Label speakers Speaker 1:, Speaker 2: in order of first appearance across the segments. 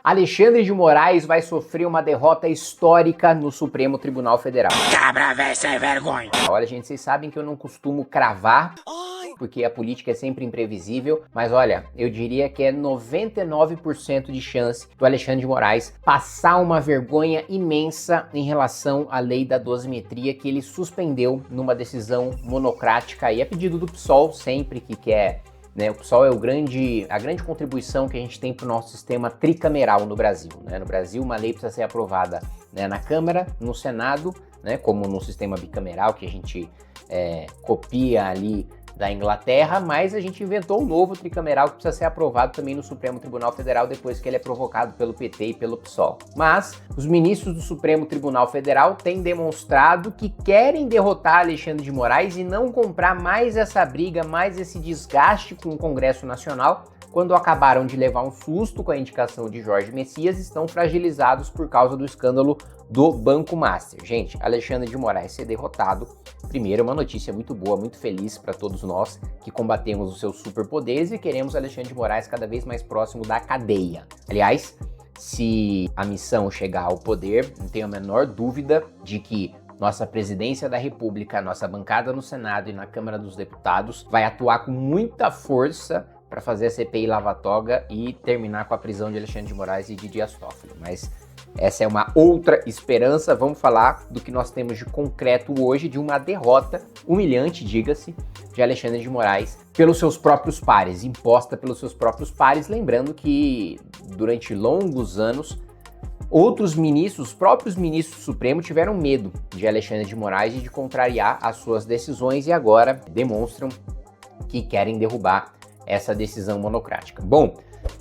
Speaker 1: Alexandre de Moraes vai sofrer uma derrota histórica no Supremo Tribunal Federal.
Speaker 2: Cabra véi sem vergonha.
Speaker 1: Olha, gente, vocês sabem que eu não costumo cravar, porque a política é sempre imprevisível, mas olha, eu diria que é 99% de chance do Alexandre de Moraes passar uma vergonha imensa em relação à lei da dosimetria que ele suspendeu numa decisão monocrática aí, a pedido do PSOL, sempre que quer. O PSOL é a grande contribuição que a gente tem para o nosso sistema tricameral no Brasil. No Brasil, uma lei precisa ser aprovada na Câmara, no Senado, como no sistema bicameral que a gente copia ali da Inglaterra, mas a gente inventou um novo tricameral que precisa ser aprovado também no Supremo Tribunal Federal depois que ele é provocado pelo PT e pelo PSOL. Mas os ministros do Supremo Tribunal Federal têm demonstrado que querem derrotar Alexandre de Moraes e não comprar mais essa briga, mais esse desgaste com o Congresso Nacional. Quando acabaram de levar um susto com a indicação de Jorge Messias, estão fragilizados por causa do escândalo do Banco Master. Gente, Alexandre de Moraes ser derrotado, primeiro, é uma notícia muito boa, muito feliz para todos nós que combatemos os seus superpoderes e queremos Alexandre de Moraes cada vez mais próximo da cadeia. Aliás, se a missão chegar ao poder, não tenho a menor dúvida de que nossa presidência da República, nossa bancada no Senado e na Câmara dos Deputados vai atuar com muita força para fazer a CPI lava-toga e terminar com a prisão de Alexandre de Moraes e de Dias Toffoli. Mas essa é uma outra esperança. Vamos falar do que nós temos de concreto hoje, de uma derrota humilhante, diga-se, de Alexandre de Moraes pelos seus próprios pares, imposta pelos seus próprios pares. Lembrando que durante longos anos, outros ministros, os próprios ministros do Supremo, tiveram medo de Alexandre de Moraes e de contrariar as suas decisões e agora demonstram que querem derrubar essa decisão monocrática. Bom,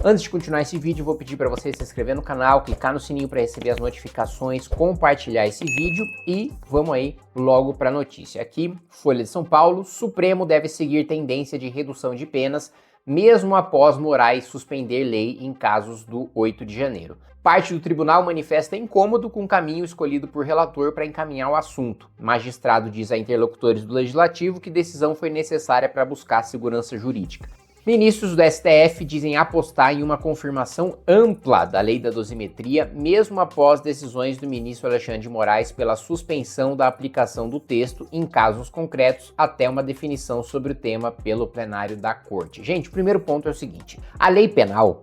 Speaker 1: antes de continuar esse vídeo, vou pedir para você se inscrever no canal, clicar no sininho para receber as notificações, compartilhar esse vídeo e vamos aí logo para a notícia. Aqui, Folha de São Paulo, Supremo deve seguir tendência de redução de penas, mesmo após Moraes suspender lei em casos do 8 de janeiro. Parte do tribunal manifesta incômodo com o caminho escolhido por relator para encaminhar o assunto. O magistrado diz a interlocutores do Legislativo que decisão foi necessária para buscar segurança jurídica. Ministros do STF dizem apostar em uma confirmação ampla da lei da dosimetria, mesmo após decisões do ministro Alexandre de Moraes pela suspensão da aplicação do texto em casos concretos até uma definição sobre o tema pelo plenário da Corte. Gente, o primeiro ponto é o seguinte: a lei penal,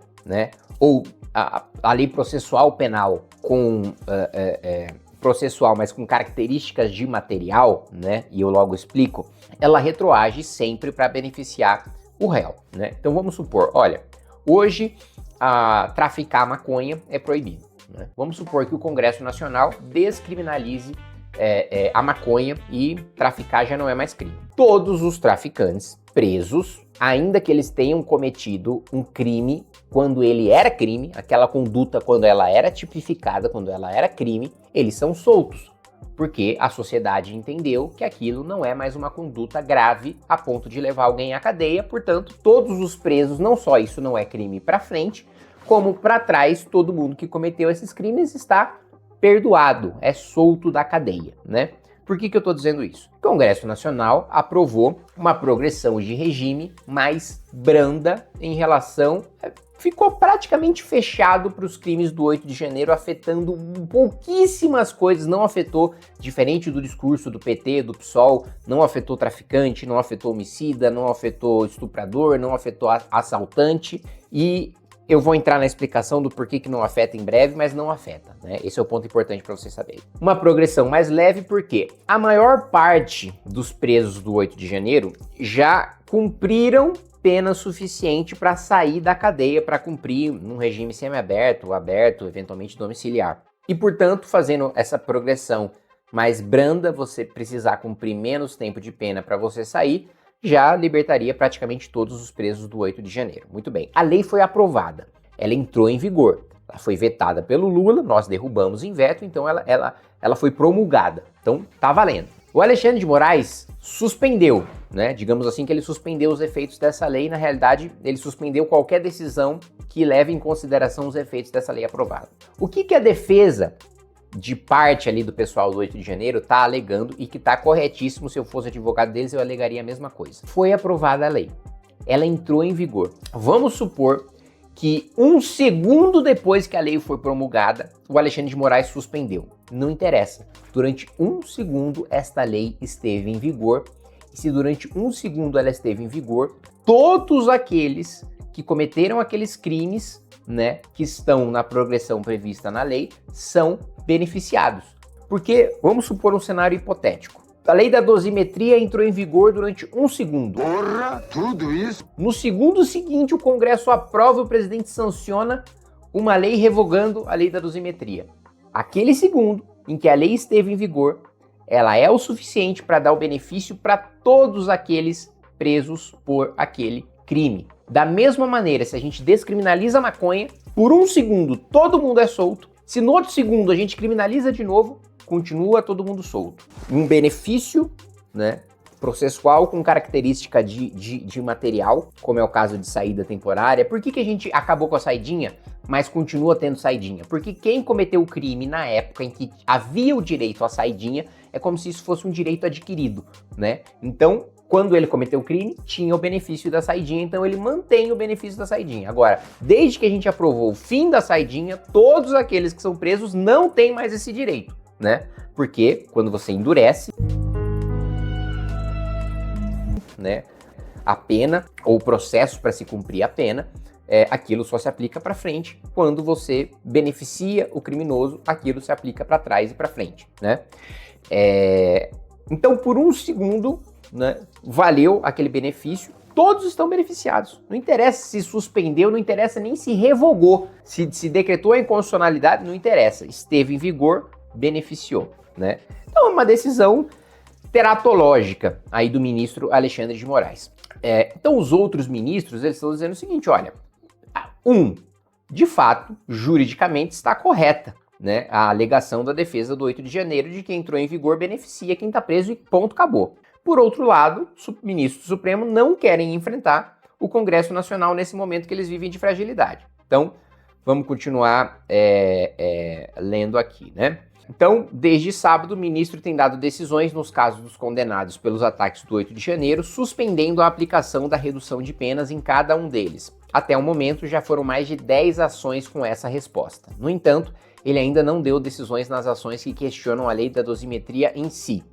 Speaker 1: ou a lei processual penal com processual, mas com características de material, e eu logo explico, ela retroage sempre para beneficiar o réu, Então vamos supor, olha, hoje traficar maconha é proibido, Vamos supor que o Congresso Nacional descriminalize a maconha e traficar já não é mais crime. Todos os traficantes presos, ainda que eles tenham cometido um crime quando ele era crime, aquela conduta quando ela era tipificada, quando ela era crime, eles são soltos. Porque a sociedade entendeu que aquilo não é mais uma conduta grave a ponto de levar alguém à cadeia, portanto, todos os presos, não só isso não é crime para frente, como para trás, todo mundo que cometeu esses crimes está perdoado, é solto da cadeia, Por que eu estou dizendo isso? O Congresso Nacional aprovou uma progressão de regime mais branda em relação... Ficou praticamente fechado para os crimes do 8 de janeiro, afetando pouquíssimas coisas, não afetou, diferente do discurso do PT, do PSOL, não afetou traficante, não afetou homicida, não afetou estuprador, não afetou assaltante, e eu vou entrar na explicação do porquê que não afeta em breve, mas não afeta, Esse é o ponto importante para vocês saberem. Uma progressão mais leve porque a maior parte dos presos do 8 de janeiro já cumpriram pena suficiente para sair da cadeia para cumprir num regime semiaberto, aberto, eventualmente domiciliar. E, portanto, fazendo essa progressão mais branda, você precisar cumprir menos tempo de pena para você sair, já libertaria praticamente todos os presos do 8 de janeiro. Muito bem, a lei foi aprovada, ela entrou em vigor, ela foi vetada pelo Lula, nós derrubamos em veto, então ela foi promulgada, então tá valendo. O Alexandre de Moraes suspendeu, digamos assim que ele suspendeu os efeitos dessa lei, na realidade ele suspendeu qualquer decisão que leve em consideração os efeitos dessa lei aprovada. O que a defesa de parte ali do pessoal do 8 de janeiro tá alegando e que tá corretíssimo, se eu fosse advogado deles eu alegaria a mesma coisa. Foi aprovada a lei, ela entrou em vigor. Vamos supor que um segundo depois que a lei foi promulgada, o Alexandre de Moraes suspendeu. Não interessa. Durante um segundo esta lei esteve em vigor. E se durante um segundo ela esteve em vigor, todos aqueles que cometeram aqueles crimes, né, que estão na progressão prevista na lei, são beneficiados. Porque, vamos supor um cenário hipotético. A lei da dosimetria entrou em vigor durante um segundo.
Speaker 2: Porra, tudo isso?
Speaker 1: No segundo seguinte, o Congresso aprova e o presidente sanciona uma lei revogando a lei da dosimetria. Aquele segundo em que a lei esteve em vigor, ela é o suficiente para dar o benefício para todos aqueles presos por aquele crime. Da mesma maneira, se a gente descriminaliza a maconha, por um segundo todo mundo é solto. Se no outro segundo a gente criminaliza de novo, continua todo mundo solto. Um benefício, né, processual com característica de material, como é o caso de saída temporária. Por que a gente acabou com a saidinha, mas continua tendo saidinha? Porque quem cometeu o crime na época em que havia o direito à saidinha, é como se isso fosse um direito adquirido, né? Então, quando ele cometeu o crime, tinha o benefício da saidinha, então ele mantém o benefício da saidinha. Agora, desde que a gente aprovou o fim da saidinha, todos aqueles que são presos não têm mais esse direito, né? Porque quando você endurece, né, a pena ou o processo para se cumprir a pena, aquilo só se aplica para frente. Quando você beneficia o criminoso, aquilo se aplica para trás e para frente, né? Então, por um segundo, né, valeu aquele benefício, todos estão beneficiados. Não interessa se suspendeu, não interessa nem se revogou, se decretou a inconstitucionalidade, não interessa. Esteve em vigor, beneficiou, né? Então, é uma decisão teratológica aí do ministro Alexandre de Moraes. Então, os outros ministros, eles estão dizendo o seguinte, olha, de fato, juridicamente está correta, né, a alegação da defesa do 8 de janeiro de que entrou em vigor beneficia quem está preso e ponto, acabou. Por outro lado, o ministro do Supremo não querem enfrentar o Congresso Nacional nesse momento que eles vivem de fragilidade. Então, vamos continuar lendo aqui, né? Então, desde sábado, o ministro tem dado decisões nos casos dos condenados pelos ataques do 8 de janeiro, suspendendo a aplicação da redução de penas em cada um deles. Até o momento, já foram mais de 10 ações com essa resposta. No entanto, ele ainda não deu decisões nas ações que questionam a lei da dosimetria em si.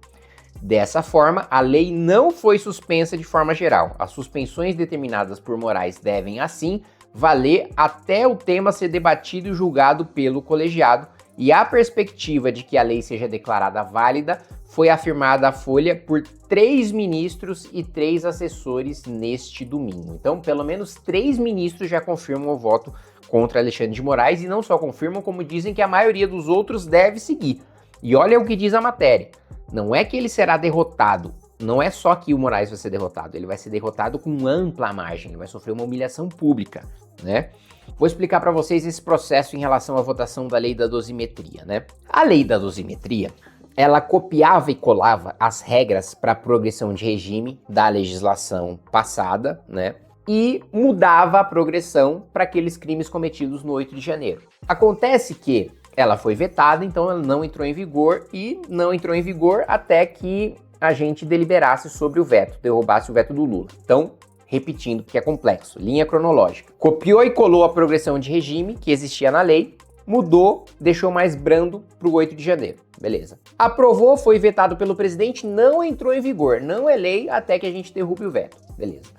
Speaker 1: Dessa forma, a lei não foi suspensa de forma geral. As suspensões determinadas por Moraes devem, assim, valer até o tema ser debatido e julgado pelo colegiado, e a perspectiva de que a lei seja declarada válida foi afirmada à Folha por 3 ministros e 3 assessores neste domingo. Então, pelo menos 3 ministros já confirmam o voto contra Alexandre de Moraes, e não só confirmam, como dizem que a maioria dos outros deve seguir. E olha o que diz a matéria. Não é que ele será derrotado, não é só que o Moraes vai ser derrotado, ele vai ser derrotado com ampla margem, ele vai sofrer uma humilhação pública, né? Vou explicar para vocês esse processo em relação à votação da lei da dosimetria, né? A lei da dosimetria, ela copiava e colava as regras para a progressão de regime da legislação passada, né? E mudava a progressão para aqueles crimes cometidos no 8 de janeiro. Acontece que ela foi vetada, então ela não entrou em vigor, e não entrou em vigor até que a gente deliberasse sobre o veto, derrubasse o veto do Lula. Então, repetindo, porque é complexo, linha cronológica. Copiou e colou a progressão de regime que existia na lei, mudou, deixou mais brando para o 8 de janeiro. Beleza. Aprovou, foi vetado pelo presidente, não entrou em vigor, não é lei até que a gente derrube o veto. Beleza.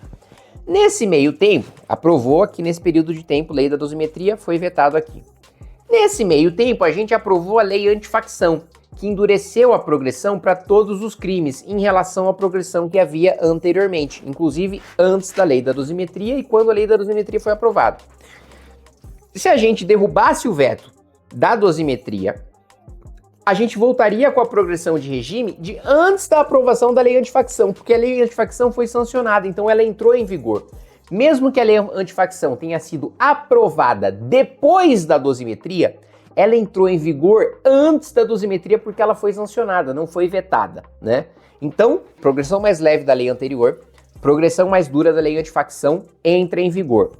Speaker 1: Nesse meio tempo, aprovou aqui nesse período de tempo, lei da dosimetria, foi vetado aqui. Nesse meio tempo, a gente aprovou a lei antifacção, que endureceu a progressão para todos os crimes em relação à progressão que havia anteriormente, inclusive antes da lei da dosimetria e quando a lei da dosimetria foi aprovada. Se a gente derrubasse o veto da dosimetria, a gente voltaria com a progressão de regime de antes da aprovação da lei antifacção, porque a lei antifacção foi sancionada, então ela entrou em vigor. Mesmo que a lei antifacção tenha sido aprovada depois da dosimetria, ela entrou em vigor antes da dosimetria porque ela foi sancionada, não foi vetada, né? Então, progressão mais leve da lei anterior, progressão mais dura da lei antifacção entra em vigor.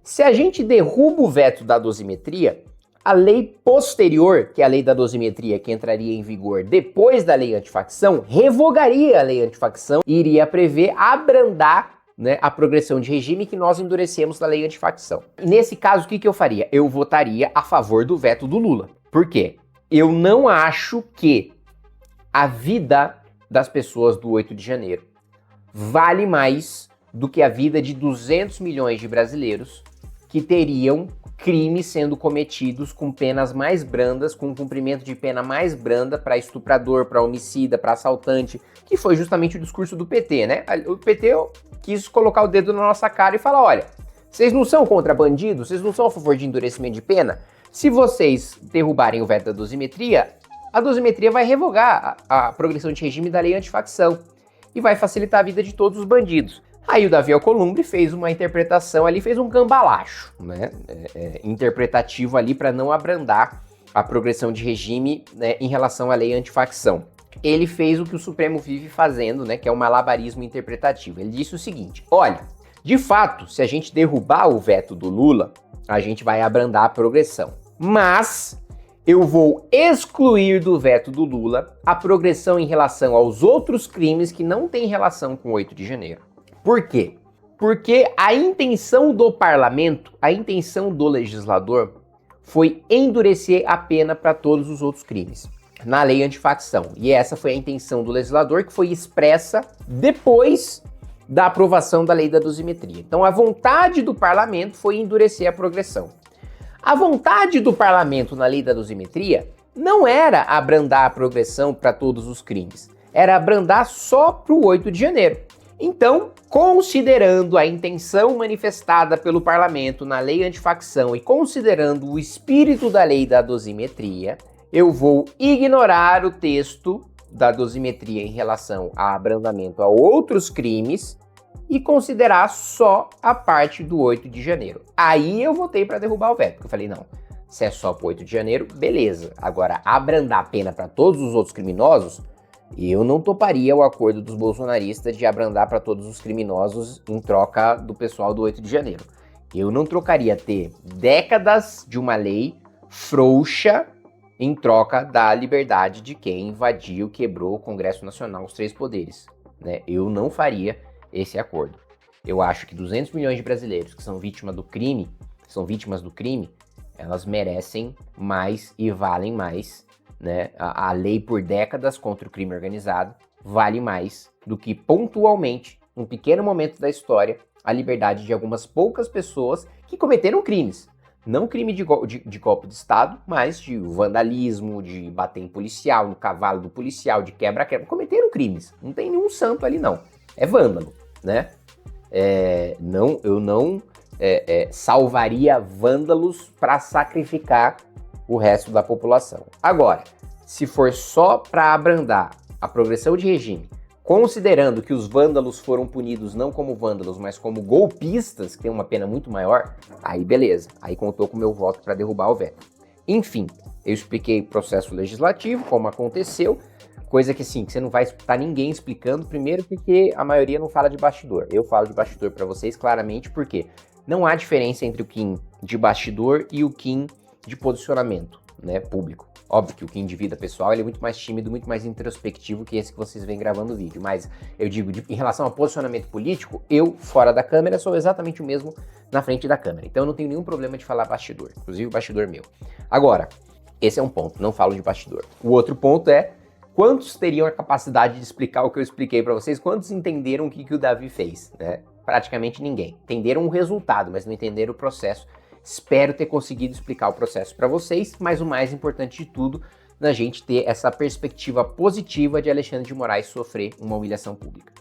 Speaker 1: Se a gente derruba o veto da dosimetria, a lei posterior, que é a lei da dosimetria, que entraria em vigor depois da lei antifacção, revogaria a lei antifacção e iria prever abrandar né, a progressão de regime que nós endurecemos da lei antifacção. Nesse caso, o que eu faria? Eu votaria a favor do veto do Lula. Por quê? Eu não acho que a vida das pessoas do 8 de janeiro vale mais do que a vida de 200 milhões de brasileiros que teriam crimes sendo cometidos com penas mais brandas, com cumprimento de pena mais branda para estuprador, para homicida, para assaltante, que foi justamente o discurso do PT, né? O PT quis colocar o dedo na nossa cara e falar, olha, vocês não são contra bandidos? Vocês não são a favor de endurecimento de pena? Se vocês derrubarem o veto da dosimetria, a dosimetria vai revogar a progressão de regime da lei antifacção e vai facilitar a vida de todos os bandidos. Aí o Davi Alcolumbre fez uma interpretação ali, fez um cambalacho, né, interpretativo ali para não abrandar a progressão de regime, né, em relação à lei antifacção. Ele fez o que o Supremo vive fazendo, né, que é um malabarismo interpretativo. Ele disse o seguinte, olha, de fato, se a gente derrubar o veto do Lula, a gente vai abrandar a progressão. Mas eu vou excluir do veto do Lula a progressão em relação aos outros crimes que não têm relação com o 8 de janeiro. Por quê? Porque a intenção do parlamento, a intenção do legislador foi endurecer a pena para todos os outros crimes na lei antifacção. E essa foi a intenção do legislador, que foi expressa depois da aprovação da lei da dosimetria. Então a vontade do parlamento foi endurecer a progressão. A vontade do parlamento na lei da dosimetria não era abrandar a progressão para todos os crimes, era abrandar só para o 8 de janeiro. Então, considerando a intenção manifestada pelo parlamento na lei antifacção e considerando o espírito da lei da dosimetria, eu vou ignorar o texto da dosimetria em relação a abrandamento a outros crimes e considerar só a parte do 8 de janeiro. Aí eu votei para derrubar o veto, porque eu falei, não, se é só para o 8 de janeiro, beleza. Agora, abrandar a pena para todos os outros criminosos, eu não toparia o acordo dos bolsonaristas de abrandar para todos os criminosos em troca do pessoal do 8 de janeiro. Eu não trocaria ter décadas de uma lei frouxa em troca da liberdade de quem invadiu, quebrou o Congresso Nacional, os 3 poderes, né? Eu não faria esse acordo. Eu acho que 200 milhões de brasileiros que são vítimas do crime, elas merecem mais e valem mais, né? A lei por décadas contra o crime organizado vale mais do que pontualmente, num pequeno momento da história, a liberdade de algumas poucas pessoas que cometeram crimes. Não crime de golpe de Estado, mas de vandalismo, de bater em policial, no cavalo do policial, de quebra-quebra. Cometeram crimes. Não tem nenhum santo ali, não. É vândalo, né? Eu não salvaria vândalos para sacrificar o resto da população. Agora, se for só para abrandar a progressão de regime, considerando que os vândalos foram punidos não como vândalos, mas como golpistas, que tem uma pena muito maior, aí beleza, aí contou com o meu voto para derrubar o veto. Enfim, eu expliquei o processo legislativo, como aconteceu, coisa que assim, que você não vai escutar ninguém explicando, primeiro porque a maioria não fala de bastidor. Eu falo de bastidor para vocês claramente porque não há diferença entre o Kim de bastidor e o Kim de posicionamento, né, público. Óbvio que o Kim de vida pessoal ele é muito mais tímido, muito mais introspectivo que esse que vocês vêm gravando o vídeo, mas eu digo, em relação ao posicionamento político, eu, fora da câmera, sou exatamente o mesmo na frente da câmera, então eu não tenho nenhum problema de falar bastidor, inclusive o bastidor meu. Agora, esse é um ponto, não falo de bastidor. O outro ponto é, quantos teriam a capacidade de explicar o que eu expliquei para vocês, quantos entenderam o que o Davi fez, né? Praticamente ninguém. Entenderam o resultado, mas não entenderam o processo. Espero ter conseguido explicar o processo para vocês, mas o mais importante de tudo, na gente ter essa perspectiva positiva de Alexandre de Moraes sofrer uma humilhação pública.